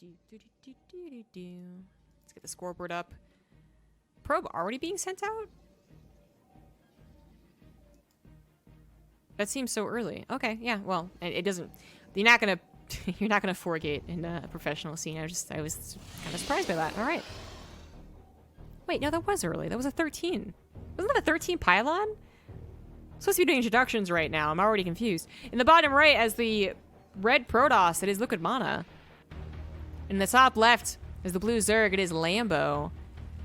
Let's get the scoreboard up. Probe already being sent out? That seems so early. Okay, yeah, well, it doesn't... You're not gonna forgate in a professional scene. I was kind of surprised by that. All right. Wait, no, that was early. That was a 13. Wasn't that a 13 pylon? I'm supposed to be doing introductions right now. I'm already confused. In the bottom right, as the red Protoss, it is Liquid Mana. In the top left is the blue Zerg. It is Lambo.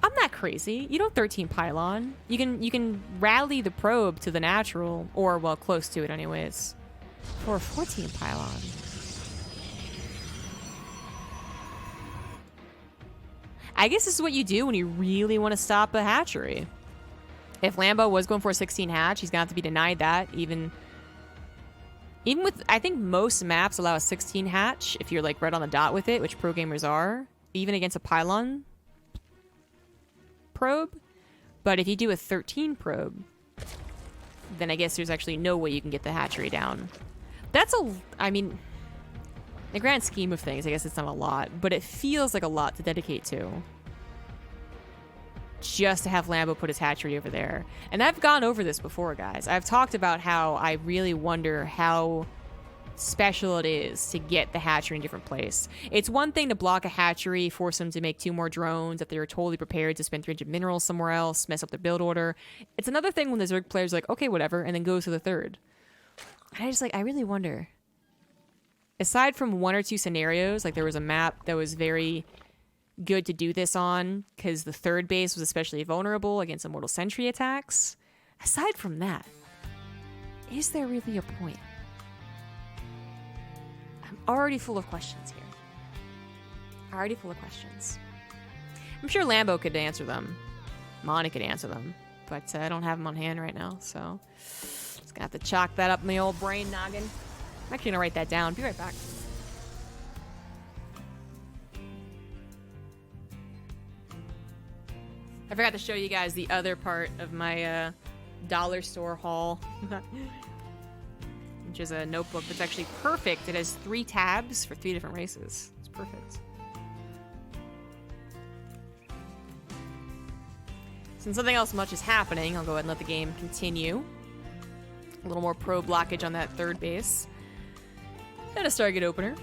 I'm not crazy. You don't 13 pylon. You can rally the probe to the natural, or well, close to it, anyways, for a 14 pylon. I guess this is what you do when you really want to stop a hatchery. If Lambo was going for a 16 hatch, he's gonna have to be denied that. Even with, I think most maps allow a 16 hatch if you're like right on the dot with it, which pro gamers are, even against a pylon probe. But if you do a 13 probe, then I guess there's actually no way you can get the hatchery down. That's I mean, in the grand scheme of things, I guess it's not a lot, but it feels like a lot to dedicate to. Just to have Lambo put his hatchery over there. And I've gone over this before, guys. I've talked about how I really wonder how special it is to get the hatchery in a different place. It's one thing to block a hatchery, force them to make 2 more drones if they're totally prepared to spend 300 minerals somewhere else, mess up their build order. It's another thing when the Zerg player's like, okay, whatever, and then goes to the third. I really wonder. Aside from 1 or 2 scenarios, like there was a map that was very good to do this on because the third base was especially vulnerable against Immortal Sentry attacks. Aside from that, is there really a point? I'm already full of questions here. Already full of questions. I'm sure Lambo could answer them. MaNa could answer them. But I don't have them on hand right now, so just gonna have to chalk that up in the old brain noggin. I'm actually gonna write that down. Be right back. I forgot to show you guys the other part of my dollar store haul, which is a notebook that's actually perfect. It has 3 tabs for 3 different races. It's perfect. Since nothing else much is happening, I'll go ahead and let the game continue. A little more pro blockage on that third base. And a Stargate opener.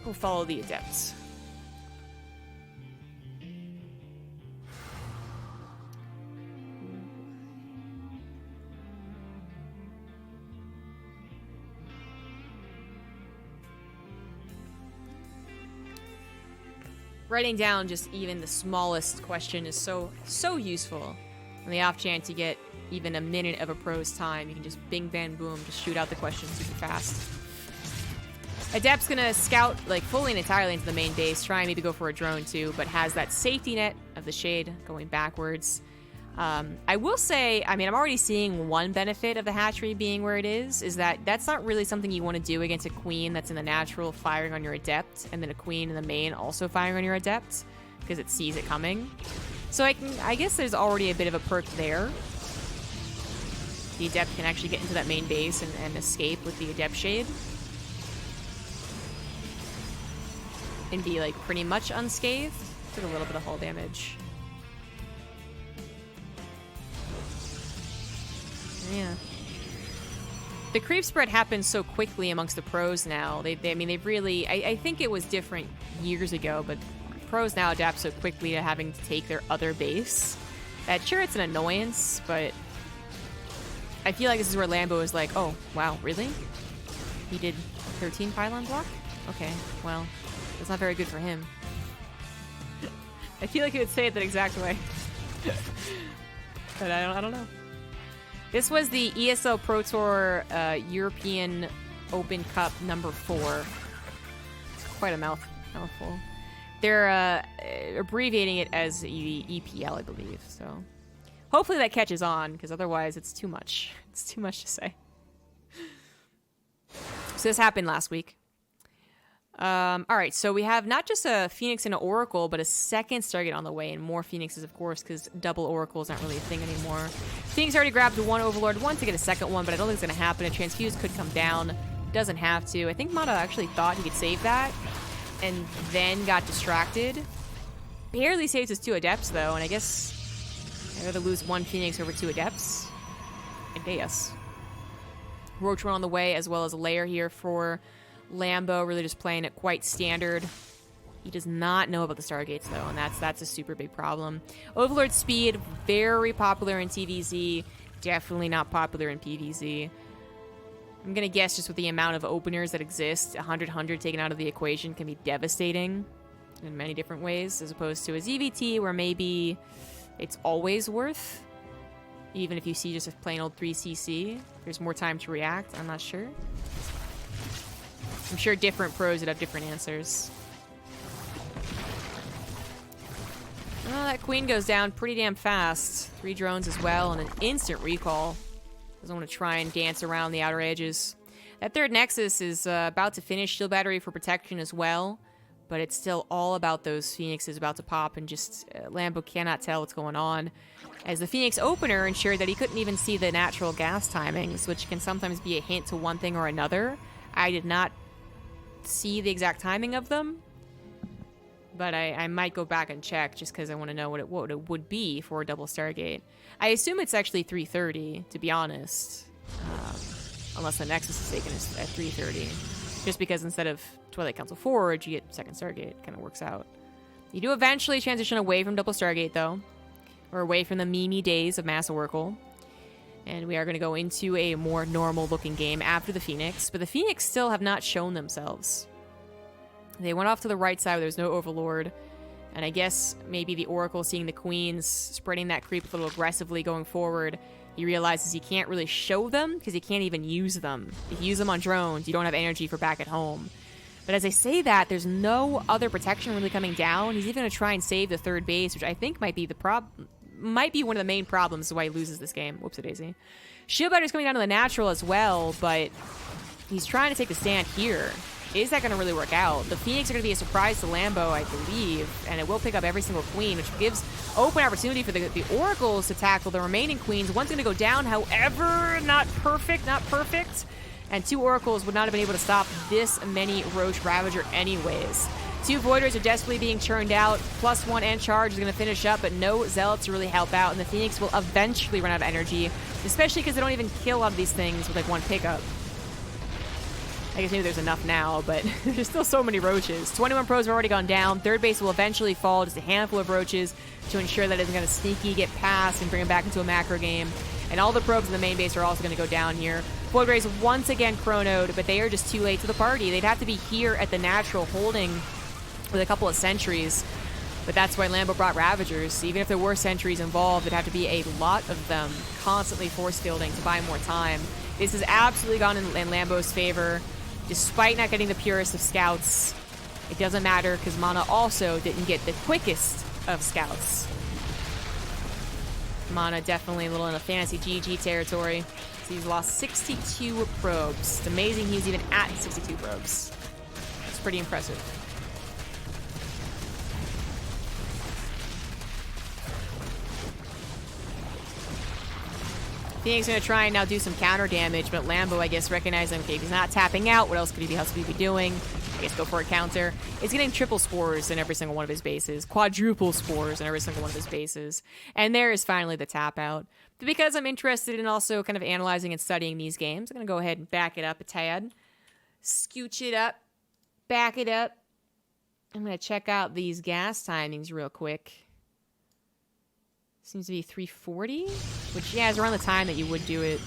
We'll follow the adepts. Writing down just even the smallest question is so useful. On the off chance you get even a minute of a pro's time, you can just bing, bang, boom, just shoot out the question super fast. Adept's gonna scout like fully and entirely into the main base, try and maybe go for a drone too, but has that safety net of the shade going backwards. I will say, I mean, I'm already seeing one benefit of the hatchery being where it is that that's not really something you want to do against a queen that's in the natural firing on your adept, and then a queen in the main also firing on your adept, because it sees it coming. So I guess there's already a bit of a perk there. The adept can actually get into that main base and escape with the adept shade. And be like pretty much unscathed. Took a little bit of hull damage. Yeah. The creep spread happens so quickly amongst the pros now. They've really... I think it was different years ago, but pros now adapt so quickly to having to take their other base that sure, it's an annoyance, but I feel like this is where Lambo is like, oh, wow, really? He did 13 pylon block? Okay, well, that's not very good for him. I feel like he would say it that exact way. But I don't know. This was the ESL Pro Tour European Open Cup number 4. It's quite a mouthful. They're abbreviating it as EPL, I believe. So hopefully that catches on, because otherwise it's too much. It's too much to say. So this happened last week. All right, so we have not just a Phoenix and an Oracle, but a second Stargate on the way, and more Phoenixes, of course, because double Oracles aren't really a thing anymore. Phoenix already grabbed one Overlord, one to get a second one, but I don't think it's going to happen. A Transfuse could come down. Doesn't have to. I think MaNa actually thought he could save that. and then got distracted. Barely saves his 2 Adepts, though, and I guess I'd rather lose 1 Phoenix over 2 Adepts. I guess. Roach Run on the way, as well as a layer here for Lambo, really just playing it quite standard. He does not know about the Stargates, though, and that's a super big problem. Overlord Speed, very popular in TVZ, definitely not popular in PVZ. I'm going to guess just with the amount of openers that exist, 100-100 taken out of the equation can be devastating in many different ways, as opposed to a ZVT where maybe it's always worth, even if you see just a plain old 3cc. There's more time to react, I'm not sure. I'm sure different pros would have different answers. Well, that queen goes down pretty damn fast. 3 drones as well, and an instant recall. Doesn't want to try and dance around the outer edges. That 3rd Nexus is about to finish. Shield battery for protection as well. But it's still all about those Phoenixes about to pop, and just Lambo cannot tell what's going on. As the Phoenix opener ensured that he couldn't even see the natural gas timings, which can sometimes be a hint to one thing or another. I did not see the exact timing of them. But I might go back and check just because I want to know what it would be for a double Stargate. I assume it's actually 3:30, to be honest. Unless the Nexus is taken at 3:30. Just because instead of Twilight Council Forge, you get 2nd Stargate. Kind of works out. You do eventually transition away from double Stargate, though. Or away from the memey days of Mass Oracle. And we are going to go into a more normal-looking game after the Phoenix. But the Phoenix still have not shown themselves. They went off to the right side where there's no Overlord. And I guess maybe the Oracle seeing the Queens, spreading that creep a little aggressively going forward, he realizes he can't really show them because he can't even use them. If you use them on drones, you don't have energy for back at home. But as I say that, there's no other protection really coming down. He's even going to try and save the 3rd base, which I think might be might be one of the main problems why he loses this game. Whoops-a-daisy. Shield battery's coming down to the natural as well, but he's trying to take the stand here. Is that going to really work out? The Phoenix are going to be a surprise to Lambo, I believe, and it will pick up every single queen, which gives open opportunity for the Oracles to tackle the remaining queens. One's going to go down, however, not perfect. And 2 Oracles would not have been able to stop this many Roach Ravager anyways. 2 Voiders are desperately being churned out. +1 and Charge is going to finish up, but no Zealots to really help out, and the Phoenix will eventually run out of energy, especially because they don't even kill a lot of these things with like 1 pickup. I guess maybe there's enough now, but there's still so many Roaches. 21 pros have already gone down. 3rd base will eventually fall. Just a handful of Roaches to ensure that it isn't going to sneaky get past and bring him back into a macro game. And all the probes in the main base are also going to go down here. Void Rays once again chronoed, but they are just too late to the party. They'd have to be here at the natural holding with a couple of sentries. But that's why Lambo brought Ravagers. Even if there were sentries involved, it'd have to be a lot of them constantly force fielding to buy more time. This has absolutely gone in Lambo's favor. Despite not getting the purest of scouts, it doesn't matter because MaNa also didn't get the quickest of scouts. MaNa definitely a little in a fantasy GG territory. So he's lost 62 probes. It's amazing he's even at 62 probes. That's pretty impressive. Phoenix going to try and now do some counter damage, but Lambo, I guess, recognizing, okay, if he's not tapping out, what else could he be doing? I guess go for a counter. He's getting triple spores in every single one of his bases, quadruple spores in every single one of his bases. And there is finally the tap out. But because I'm interested in also kind of analyzing and studying these games, I'm going to go ahead and back it up a tad. Scooch it up. Back it up. I'm going to check out these gas timings real quick. Seems to be 340, which, yeah, is around the time that you would do it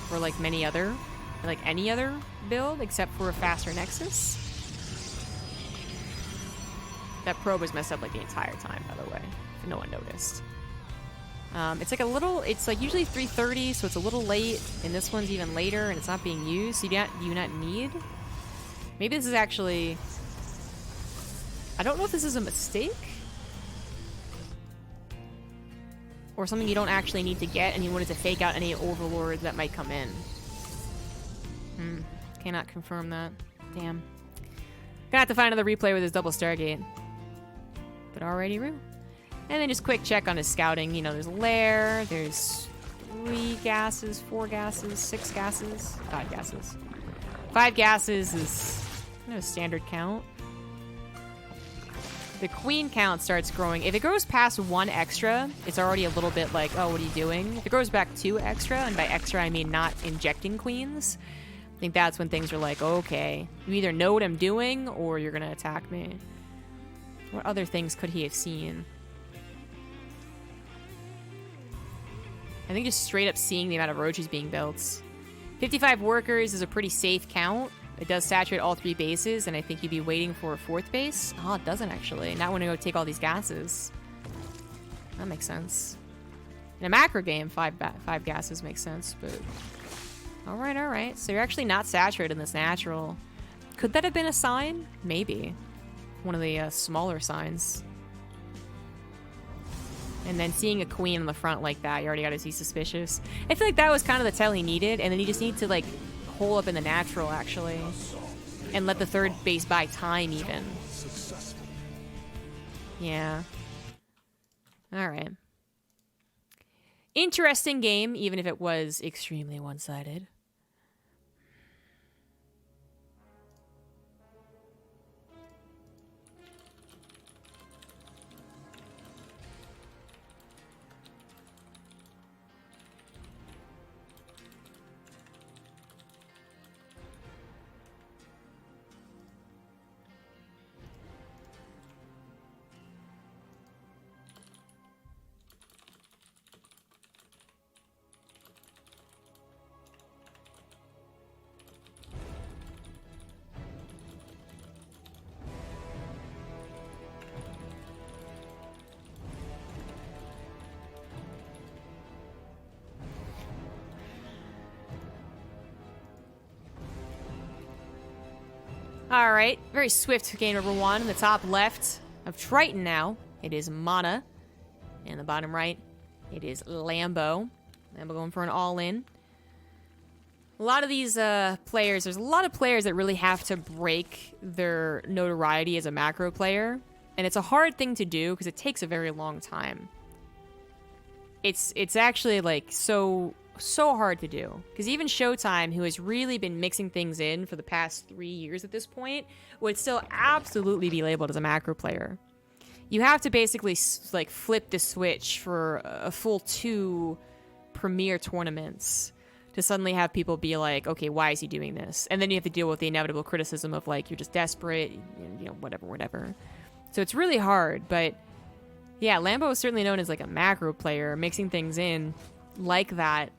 for, like, any other build, except for a faster Nexus. That probe was messed up, like, the entire time, by the way, if no one noticed. It's like usually 330, so it's a little late, and this one's even later, and it's not being used, so you do not need. Maybe this is actually, I don't know if this is a mistake, or something you don't actually need to get, and you wanted to fake out any overlords that might come in. Cannot confirm that. Damn. Gonna have to find another replay with his double Stargate. But already Rue. And then just quick check on his scouting. You know, there's a lair, there's 3 gases, 4 gases, 6 gases, 5 gases. 5 gases is kind of a standard count. the queen count starts growing. If it goes past 1 extra, it's already a little bit like, oh, what are you doing? If it goes back 2 extra, and by extra I mean not injecting queens, I think that's when things are like, okay, you either know what I'm doing or you're gonna attack me. What other things could he have seen? I think just straight up seeing the amount of roaches being built. 55 workers is a pretty safe count. It does saturate all 3 bases, and I think you'd be waiting for a 4th base. Oh, it doesn't actually. Not when to go take all these gases. That makes sense. In a macro game, 5 gases makes sense, but... Alright, alright. So you're actually not saturated in this natural. Could that have been a sign? Maybe. One of the smaller signs. And then seeing a queen on the front like that, you already got to see suspicious. I feel like that was kind of the tell he needed, and then you just need to, like, hole up in the natural, actually. And let the 3rd base buy time, even. Yeah. Alright. Interesting game, even if it was extremely one-sided. Alright, very swift game number 1. In the top left of Triton now, it is MaNa. In the bottom right, it is Lambo. Lambo going for an all-in. A lot of these players, there's a lot of players that really have to break their notoriety as a macro player. And it's a hard thing to do because it takes a very long time. It's actually like so hard to do, because even Showtime, who has really been mixing things in for the past 3 years at this point, would still absolutely be labeled as a macro player. You have to basically like flip the switch for a full 2 premier tournaments to suddenly have people be like, okay, why is he doing this? And then you have to deal with the inevitable criticism of like, you're just desperate, you know, whatever. So it's really hard, but yeah, Lambo is certainly known as like a macro player. Mixing things in like that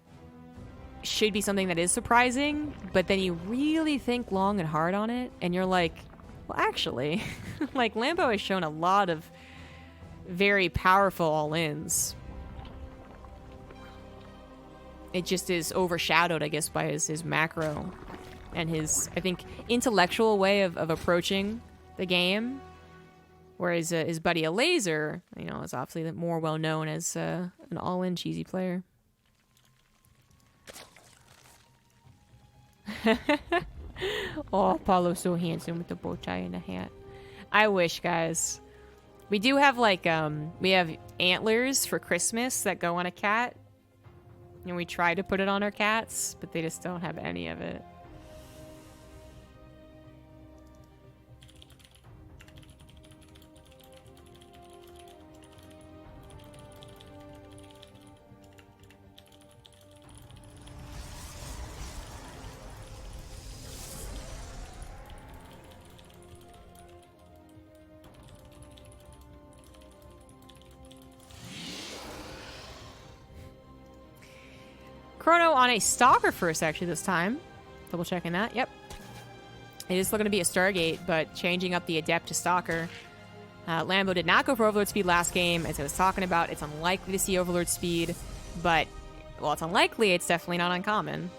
should be something that is surprising, but then you really think long and hard on it, and you're like, well, actually, like, Lambo has shown a lot of very powerful all-ins. It just is overshadowed, I guess, by his macro and his, I think, intellectual way of approaching the game. Whereas his buddy a Laser, you know, is obviously more well-known as an all-in cheesy player. Oh, Apollo's so handsome with the bow tie and the hat. I wish, guys. We do have, like, we have antlers for Christmas that go on a cat. And we try to put it on our cats, but they just don't have any of it. Chrono on a Stalker first, actually, this time. Double checking that. Yep. It is still going to be a Stargate, but changing up the Adept to Stalker. Lambo did not go for Overlord Speed last game. As I was talking about, it's unlikely to see Overlord Speed, but, well, it's unlikely. It's definitely not uncommon.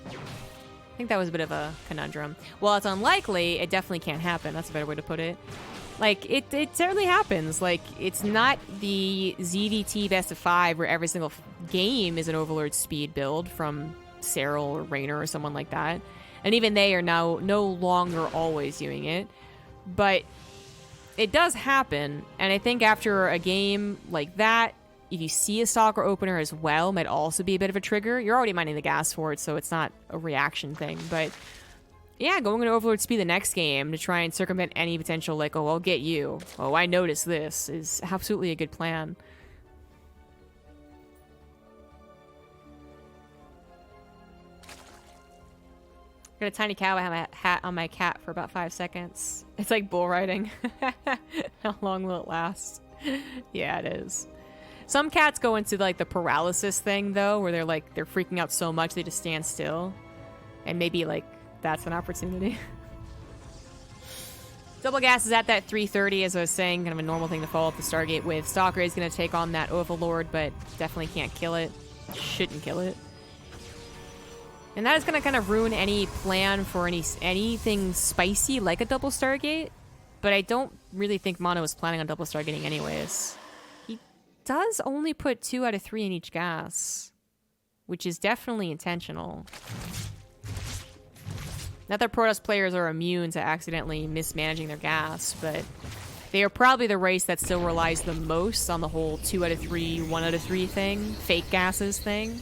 I think that was a bit of a conundrum. Well, it's unlikely. It definitely can't happen. That's a better way to put it. Like, it certainly happens. Like, it's not the ZVT best of 5 where every single game is an Overlord Speed build from Cyril or Raynor or someone like that. And even they are now no longer always doing it. But it does happen. And I think after a game like that, if you see a Stalker opener as well, might also be a bit of a trigger. You're already mining the gas for it, so it's not a reaction thing. But Yeah, going into Overlord Speed the next game to try and circumvent any potential, like, oh, I'll get you. Oh, I noticed this, is absolutely a good plan. Got a tiny cow. I have a hat on my cat for about 5 seconds. It's like bull riding. How long will it last? Yeah, it is. Some cats go into like the paralysis thing though, where they're freaking out so much they just stand still. And maybe like that's an opportunity. Double gas is at that 330, as I was saying, kind of a normal thing to follow up the Stargate with. Stalker is going to take on that Overlord, but definitely can't kill it. Shouldn't kill it. And that is going to kind of ruin any plan for anything spicy like a double Stargate. But I don't really think MaNa was planning on double Stargating anyways. He does only put 2 out of 3 in each gas, which is definitely intentional. Not that Protoss players are immune to accidentally mismanaging their gas, but they are probably the race that still relies the most on the whole 2 out of 3, 1 out of 3 thing, fake gases thing.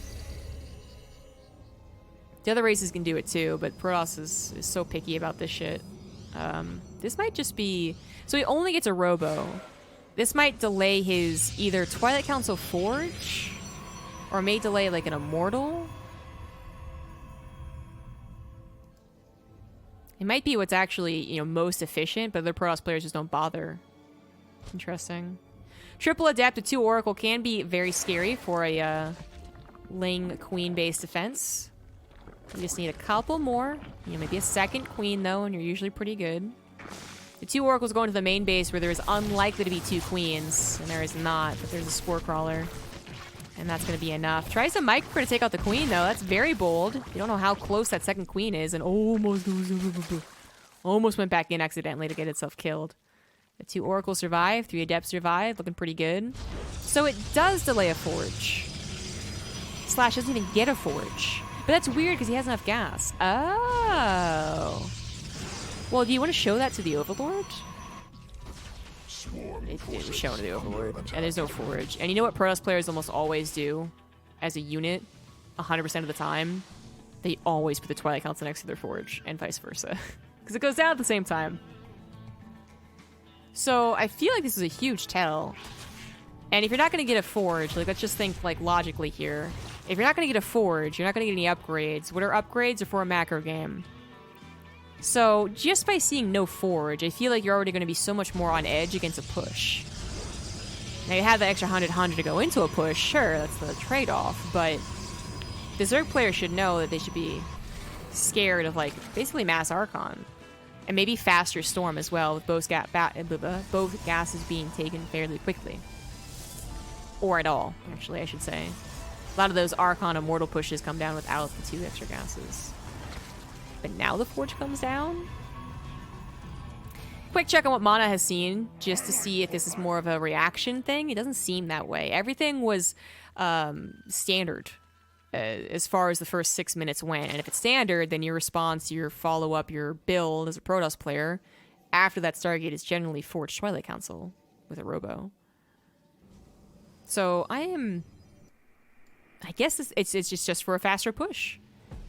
The other races can do it too, but Protoss is so picky about this shit. This might just be... So he only gets a Robo. This might delay his either Twilight Council Forge, or may delay like an Immortal. It might be what's actually, you know, most efficient, but other Protoss players just don't bother. Interesting. Triple Adept with 2 Oracle can be very scary for a Ling Queen-based defense. You just need a couple more. You know, maybe a second Queen, though, and you're usually pretty good. The 2 Oracles go into the main base where there is unlikely to be 2 Queens, and there is not, but there's a Spore Crawler. And that's going to be enough. Tries a Micro to take out the Queen, though. That's very bold. You don't know how close that second Queen is, and almost went back in accidentally to get itself killed. The 2 Oracles survive, 3 Adepts survive, looking pretty good. So it does delay a Forge. Slash doesn't even get a Forge. But that's weird because he has enough gas. Oh. Well, do you want to show that to the Overlord? It was shown to the Overlord. And there's no Forge. And you know what Protoss players almost always do as a unit? 100% of the time? They always put the Twilight Council next to their Forge, and vice versa. Because it goes down at the same time. So I feel like this is a huge tell. And if you're not going to get a Forge, like let's just think like logically here. If you're not going to get a Forge, you're not going to get any upgrades. What are upgrades? Are for a macro game. So just by seeing no Forge, I feel like you're already going to be so much more on edge against a push. Now you have the extra 100 to go into a push, sure, that's the trade-off, but the Zerg player should know that they should be scared of like basically Mass Archon. And maybe faster Storm as well, with both gases being taken fairly quickly. Or at all, actually, I should say. A lot of those Archon Immortal pushes come down without the 2 extra gases. But now the Forge comes down? Quick check on what MaNa has seen, just to see if this is more of a reaction thing. It doesn't seem that way. Everything was standard as far as the first 6 minutes went. And if it's standard, then your response, your follow-up, your build as a Protoss player, after that Stargate is generally Forged Twilight Council with a Robo. So I guess it's just for a faster push.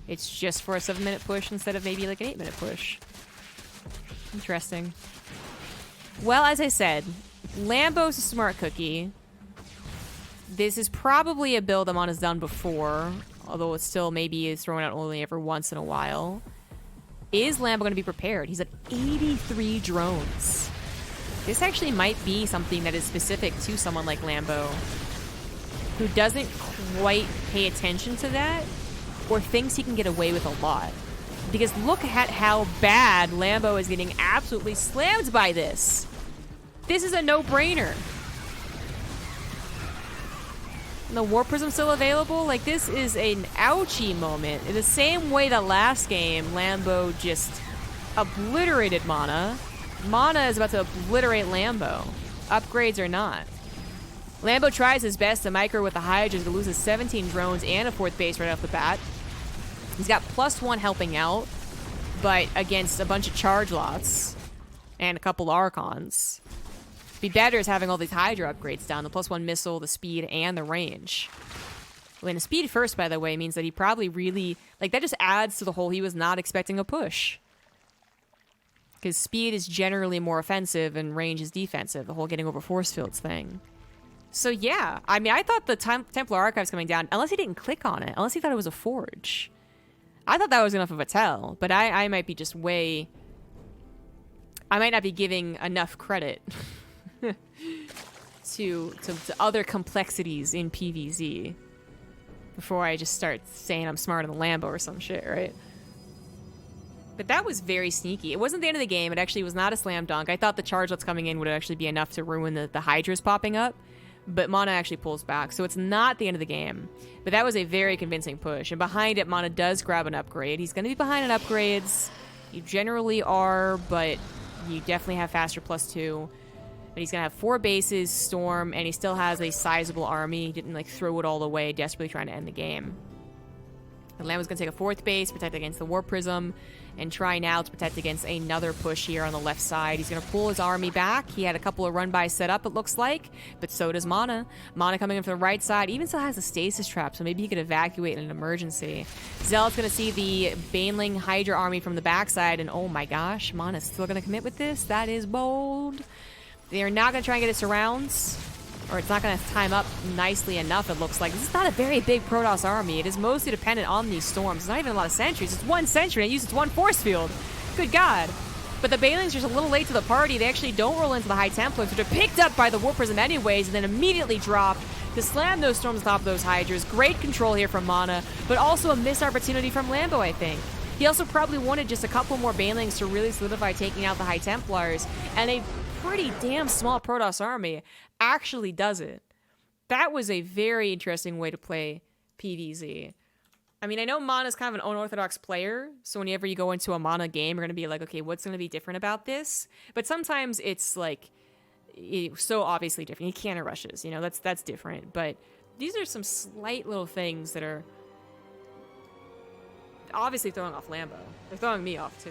It's just for a 7-minute push instead of maybe like an 8-minute push. Interesting. Well, as I said, Lambo's a smart cookie. This is probably a build MaNa's done before, although it still maybe is thrown out only every once in a while. Is Lambo going to be prepared? He's at 83 drones. This actually might be something that is specific to someone like Lambo, who doesn't quite pay attention to that, or thinks he can get away with a lot. Because look at how bad Lambo is getting absolutely slammed by this. This is a no-brainer. And the War Prism still available? Like, this is an ouchie moment. In the same way that last game, Lambo just obliterated MaNa. MaNa is about to obliterate Lambo. Upgrades or not. Lambo tries his best to micro with the Hydras, but loses 17 drones and a 4th base right off the bat. He's got +1 helping out, but against a bunch of charge lots and a couple Archons. Be better is having all these Hydra upgrades down, the +1 missile, the speed, and the range. When the speed first, by the way, means that he probably really... Like, that just adds to the whole he was not expecting a push. Because speed is generally more offensive and range is defensive, the whole getting over force fields thing. So yeah, I mean, I thought the Templar Archive's coming down, unless he didn't click on it, unless he thought it was a forge. I thought that was enough of a tell, but I might be just way... I might not be giving enough credit to other complexities in PvZ before I just start saying I'm smarter than Lambo or some shit, right? But that was very sneaky. It wasn't the end of the game. It actually was not a slam dunk. I thought the chargelets coming in would actually be enough to ruin the Hydras popping up. But MaNa actually pulls back. So it's not the end of the game. But that was a very convincing push. And behind it, MaNa does grab an upgrade. He's going to be behind on upgrades. You generally are, but you definitely have faster +2. But he's going to have 4 bases, Storm, and he still has a sizable army. He didn't like throw it all away, desperately trying to end the game. The Lambo's going to take a 4th base, protect against the War Prism, and try now to protect against another push here on the left side. He's going to pull his army back. He had a couple of run-bys set up, it looks like, but so does MaNa. MaNa coming in from the right side, even still has a stasis trap, so maybe he could evacuate in an emergency. Zealot's going to see the Baneling Hydra army from the backside, and oh my gosh, MaNa's still going to commit with this? That is bold. They are not going to try and get it surrounds, or it's not going to time up nicely enough, it looks like. This is not a very big Protoss army. It is mostly dependent on these storms. It's not even a lot of sentries. It's 1 sentry, and it uses 1 force field. Good God. But the Banelings are just a little late to the party. They actually don't roll into the High Templars, which are picked up by the War Prism anyways, and then immediately dropped to slam those storms on top of those Hydras. Great control here from MaNa, but also a missed opportunity from Lambo, I think. He also probably wanted just a couple more Banelings to really solidify taking out the High Templars, and a pretty damn small Protoss army actually does it. That was a very interesting way to play PvZ. I mean, I know MaNa's kind of an unorthodox player, so whenever you go into a MaNa game, you're going to be like, okay, what's going to be different about this? But sometimes it's like, so obviously different. He can't rushes, you know, that's different. But these are some slight little things that are obviously throwing off Lambo. They're throwing me off too.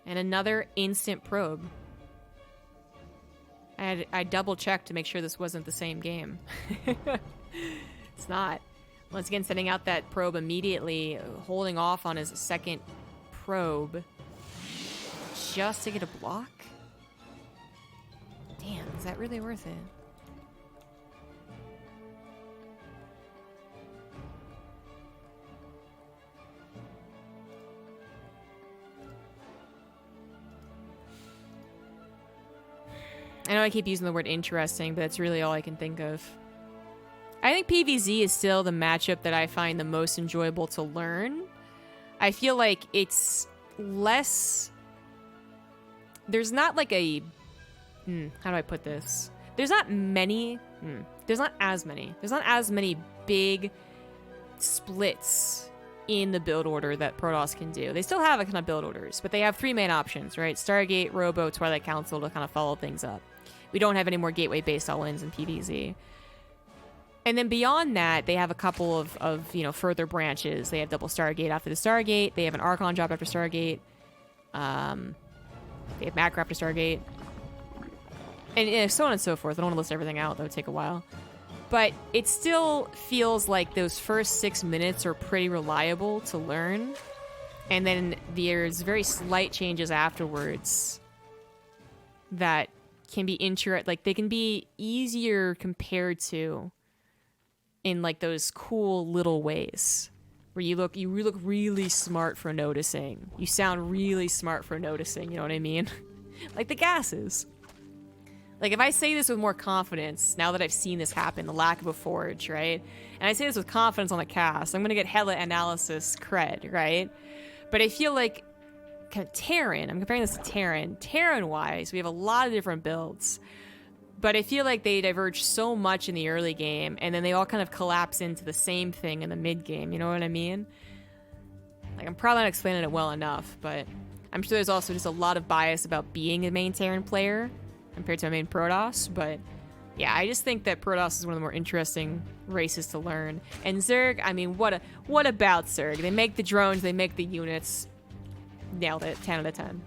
And another instant probe. I double-checked to make sure this wasn't the same game. It's not. Once again, setting out that probe immediately, holding off on his second probe. Just to get a block? Damn, is that really worth it? I know I keep using the word interesting, but that's really all I can think of. I think PvZ is still the matchup that I find the most enjoyable to learn. I feel like it's less... There's not like a... how do I put this? There's not many... There's not as many. There's not as many big splits in the build order that Protoss can do. They still have a kind of build orders, but they have 3 main options, right? Stargate, Robo, Twilight Council to kind of follow things up. We don't have any more gateway-based all-ins in PvZ. And then beyond that, they have a couple of you know, further branches. They have double Stargate after the Stargate. They have an Archon drop after Stargate. They have Macro after Stargate. And so on and so forth. I don't want to list everything out. That would take a while. But it still feels like those first 6 minutes are pretty reliable to learn. And then there's very slight changes afterwards that can be like they can be easier compared to in like those cool little ways where you look really smart for noticing. You sound really smart for noticing, you know what I mean? Like the gases. Like if I say this with more confidence, now that I've seen this happen, the lack of a forge, right? And I say this with confidence on the cast, I'm gonna get hella analysis cred, right? But I feel like Terran, I'm comparing this to Terran. Terran-wise, we have a lot of different builds. But I feel like they diverge so much in the early game, and then they all kind of collapse into the same thing in the mid-game, you know what I mean? Like, I'm probably not explaining it well enough, but I'm sure there's also just a lot of bias about being a main Terran player compared to a main Protoss, but yeah, I just think that Protoss is one of the more interesting races to learn. And Zerg, I mean, what about Zerg? They make the drones, they make the units. Nailed it, 10 out of 10.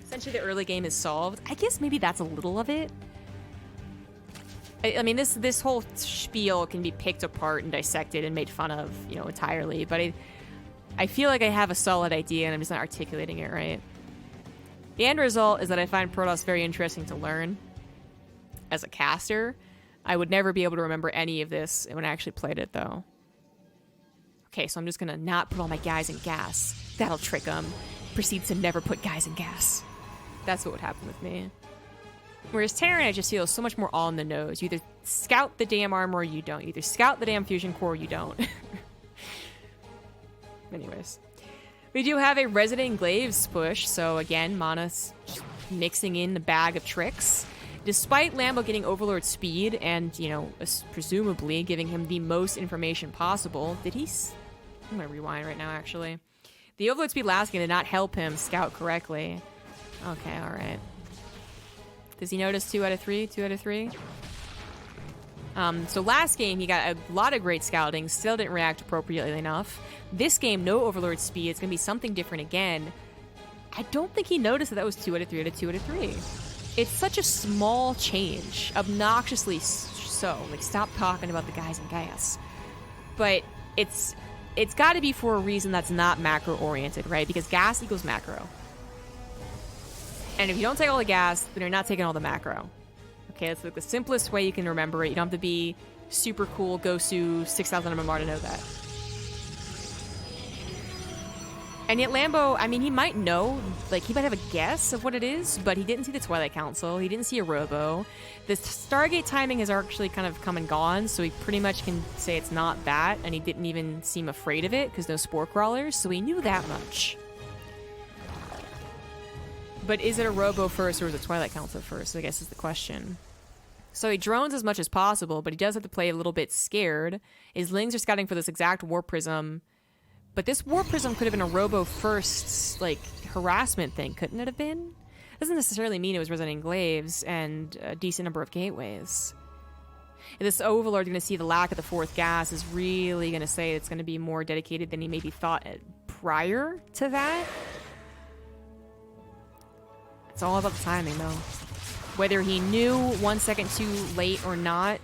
Essentially, the early game is solved. I guess maybe that's a little of it. I mean, this whole spiel can be picked apart and dissected and made fun of, you know, entirely. But I feel like I have a solid idea, and I'm just not articulating it right. The end result is that I find Protoss very interesting to learn. As a caster, I would never be able to remember any of this when I actually played it, though. Okay, so I'm just gonna not put all my guys in gas. That'll trick them. Proceeds to never put guys in gas. That's what would happen with me. Whereas Terran, I just feel so much more on the nose. You either scout the damn armor or you don't. You either scout the damn fusion core or you don't. Anyways. We do have a Resident Glaives push, so again, MaNa's mixing in the bag of tricks. Despite Lambo getting Overlord speed and, you know, presumably giving him the most information possible, did he... I'm gonna rewind right now, actually. The Overlord speed last game did not help him scout correctly. Okay, alright. Does he notice 2 out of 3? 2 out of 3? So last game, he got a lot of great scouting, still didn't react appropriately enough. This game, no Overlord speed, it's going to be something different again. I don't think he noticed that was 2 out of 3 out of 2 out of 3. It's such a small change, obnoxiously so. Like, stop talking about the guys in gas. But it's got to be for a reason that's not macro-oriented, right? Because gas equals macro. And if you don't take all the gas, then you're not taking all the macro. Okay, that's like the simplest way you can remember it. You don't have to be super cool, Gosu, 6,000 MMR to know that. And yet Lambo, I mean, he might know, like, he might have a guess of what it is, but he didn't see the Twilight Council. He didn't see a Robo. The Stargate timing has actually kind of come and gone, so he pretty much can say it's not that, and he didn't even seem afraid of it, because no Spore Crawlers, so he knew that much. But is it a Robo first or is it Twilight Council first, I guess is the question. So he drones as much as possible, but he does have to play a little bit scared. His Lings are scouting for this exact Warp Prism, but this Warp Prism could have been a Robo first, like, harassment thing, couldn't it have been? Doesn't necessarily mean it was Resident Glaives and a decent number of gateways. And this Overlord going to see the lack of the 4th gas is really going to say it's going to be more dedicated than he maybe thought prior to that. It's all about the timing, though. Whether he knew 1 second too late or not,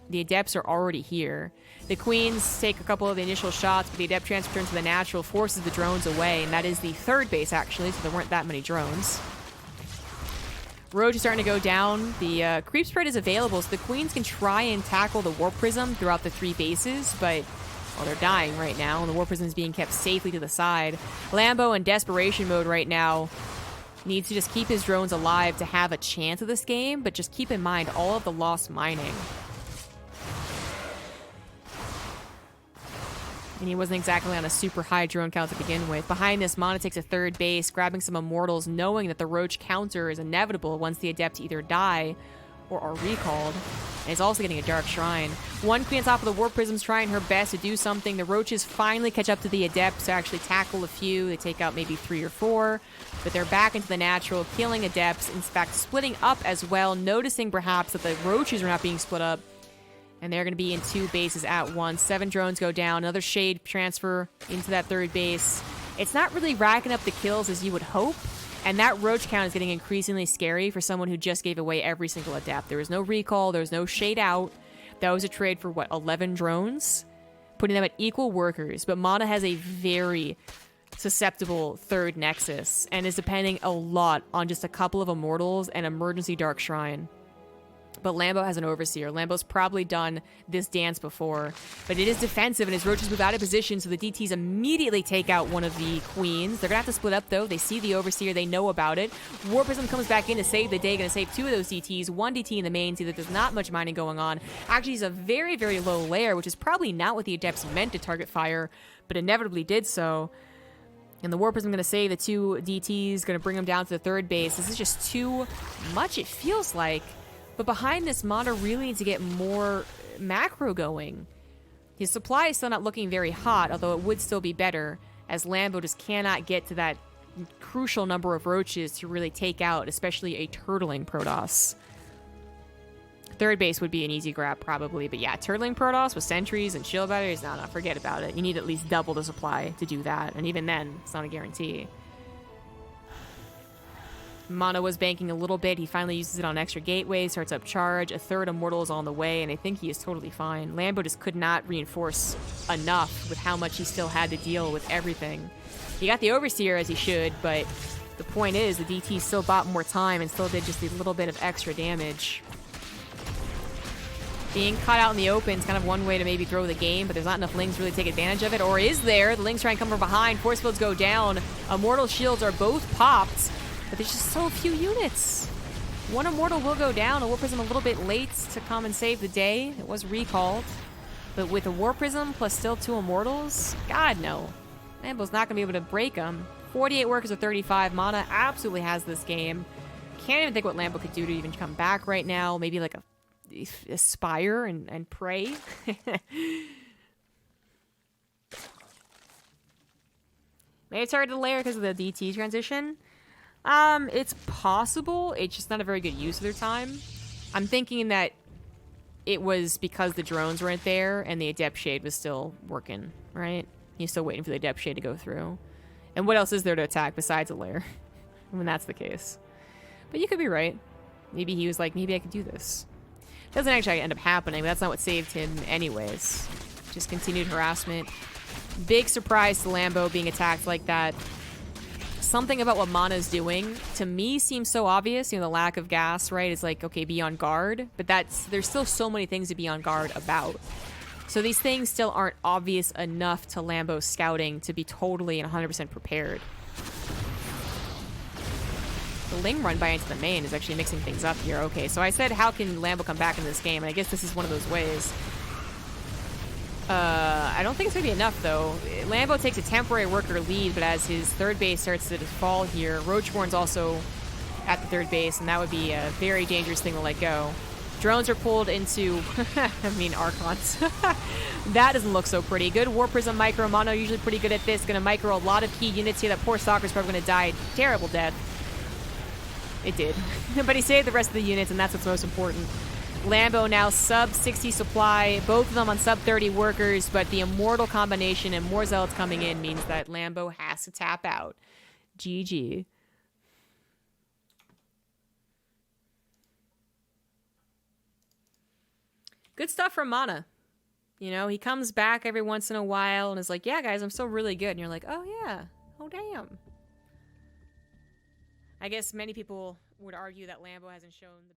the Adepts are already here. The Queens take a couple of the initial shots, but the Adept transfer into the natural forces the drones away, and that is the 3rd base, actually, so there weren't that many drones. Roach is starting to go down. The Creep Spread is available, so the Queens can try and tackle the Warp Prism throughout the 3 bases, but... well, they're dying right now, and the Warp Prism is being kept safely to the side. Lambo in desperation mode right now. Needs to just keep his drones alive to have a chance of this game, but just keep in mind all of the lost mining. And he wasn't exactly on a super high drone count to begin with. Behind this, MaNa takes a 3rd base, grabbing some Immortals, knowing that the Roach counter is inevitable once the Adepts either die or are recalled. And he's also getting a Dark Shrine. One Queen on top of the Warp Prism's trying her best to do something. The Roaches finally catch up to the Adepts to actually tackle a few. They take out maybe 3 or 4, but they're back into the natural, killing Adepts. In fact, splitting up as well, noticing perhaps that the Roaches are not being split up. And they're going to be in 2 bases at once. 7 drones go down. Another Shade transfer into that 3rd base. It's not really racking up the kills as you would hope. And that Roach count is getting increasingly scary for someone who just gave away every single Adept. There was no recall. There was no Shade out. That was a trade for, what, 11 drones? Putting them at equal workers. But MaNa has a very susceptible 3rd Nexus and is depending a lot on just a couple of Immortals and emergency Dark Shrine. But Lambo has an Overseer. Lambo's probably done this dance before. But it is defensive, and his Roaches move out of position, so the DTs immediately take out one of the Queens. They're going to have to split up, though. They see the Overseer. They know about it. Warp Prism comes back in to save the day. Going to save 2 of those DTs. 1 DT in the main, see that there's not much mining going on. Actually, he's a very, very low layer, which is probably not what the Adepts meant to target fire, but inevitably did so. And the Warp Prism going to save the 2 DTs. Going to bring them down to the 3rd base. This is just too much, it feels like. But behind this, MaNa really needs to get more macro going. His supply is still not looking very hot, although it would still be better, as Lambo just cannot get to that crucial number of Roaches to really take out, especially a turtling Protoss. 3rd base would be an easy grab, probably, but yeah, turtling Protoss with sentries and shield batteries, no, forget about it. You need at least double the supply to do that, and even then, it's not a guarantee. MaNa was banking a little bit. He finally uses it on extra gateway, starts up charge. A third immortal is on the way, and I think he is totally fine. Lambo just could not reinforce enough with how much he still had to deal with everything. He got the Overseer as he should, but the point is the DT still bought more time and still did just a little bit of extra damage. Being caught out in the open is kind of one way to maybe throw the game, but there's not enough Lings to really take advantage of it. Or is there? The Lings try and come from behind. Force fields go down. Immortal shields are both popped, but there's just so few units. One Immortal will go down. A War Prism a little bit late to come and save the day. It was recalled. But with a War Prism plus still 2 Immortals, God no. Lambo's not going to be able to break them. 48 workers of 35. MaNa absolutely has this game. Can't even think what Lambo could do to even come back right now. Maybe like a aspire and pray. Maybe it's hard to layer because of the DT transition. It's possible. It's just not a very good use of their time. I'm thinking that it was because the drones weren't there and the Adept Shade was still working, right? He's still waiting for the Adept Shade to go through. And what else is there to attack besides a layer? When that's the case. But you could be right. Maybe he was like, maybe I could do this. Doesn't actually end up happening, but that's not what saved him anyways. Just continued harassment. Big surprise to Lambo being attacked like that. Something about what MaNa's doing, to me, seems so obvious. You know, the lack of gas, right? It's like, okay, be on guard. But there's still so many things to be on guard about. So these things still aren't obvious enough to Lambo's scouting to be totally and 100% prepared. The Ling run by into the main is actually mixing things up here. Okay, so I said, how can Lambo come back in this game? And I guess this is one of those ways. I don't think it's going to be enough, though. Lambo takes a temporary worker lead, but as his third base starts to fall here, Roachborn's also at the third base, and that would be a very dangerous thing to let go. Drones are pulled into, I mean, Archons. That doesn't look so pretty. Good War Prism micro. MaNa usually pretty good at this. Going to micro a lot of key units here. That poor Stalker's probably going to die. Terrible death. It did. But he saved the rest of the units, and that's what's most important. Lambo now sub 60 supply, both of them on sub 30 workers, but the Immortal combination and more Zealots coming in means that Lambo has to tap out. GG. Good stuff from MaNa. You know, he comes back every once in a while and is like, yeah, guys, I'm still really good. And you're like, oh, yeah. Oh, damn. I guess many people would argue that Lambo hasn't shown the